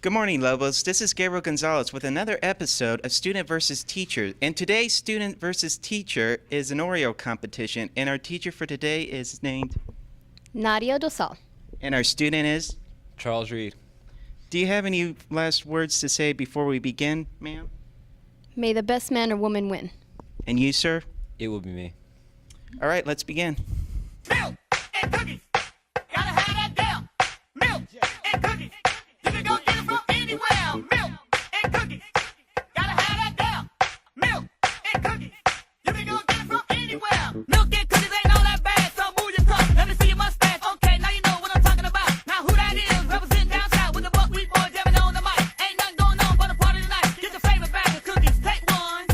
Good morning, Lobos. This is Gabriel Gonzalez with another episode of Student versus Teacher. And today's Student versus Teacher is an Oreo competition. And our teacher for today is named Nadia Dosal. And our student is Charles Reed. Do you have any last words to say before we begin, ma'am? May the best man or woman win. And you, sir? It will be me. All right, let's begin. Milk and cookies. Gotta have that down. Milk and cookies. You can go get it from anywhere. Milk and cookies. Gotta have that down. Milk and cookies. You can go get it from anywhere. Milk and cookies ain't all that bad, so move your cup. Let me see your mustache. Okay, now you know what I'm talking about. Now who that is, representing down south with the buckwheat boy jamming on the mic. Ain't nothing going on but a party tonight. Get your favorite bag of cookies. Take one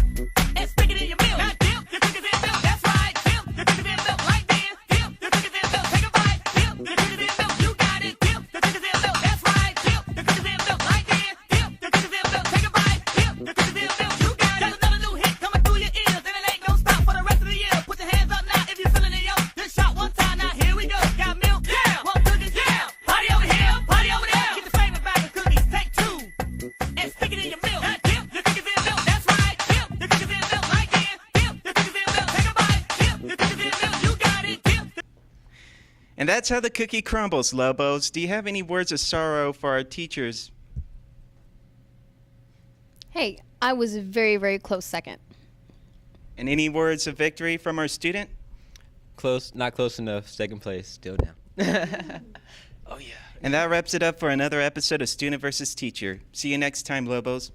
and stick it in your milk. Now dip your cookies in milk. That's right. Dip your cookies in milk like this. Dip your cookies in milk. Take a bite. Dip your cookies in milk. You got it. Dip your cookies in milk. That's right. Dip your cookies in milk like this. Dip your cookies in milk. Take a bite. Dip your cookies in milk. You got it. Got another new hit coming through your ears, and it ain't gonna stop for the rest of the year. Put your hands up now if you're feeling it, yo. Just shot one time. Now here we go. Got milk. Yeah. Want cookies? Yeah. Party over here. Party over there. Get your favorite bag of cookies. Take two and stick it in your milk. Now dip your cookies in milk. That's right. Dip your cookies in milk like this. Dip your cookies in milk. Take a bite. Dip your cookies in milk. You got it. Dip. And that's how the cookie crumbles, Lobos. Do you have any words of sorrow for our teachers? Hey, I was very, very close second. And any words of victory from our student? Close, not close enough. Second place, still down. Oh, yeah. And that wraps it up for another episode of Student versus Teacher. See you next time, Lobos.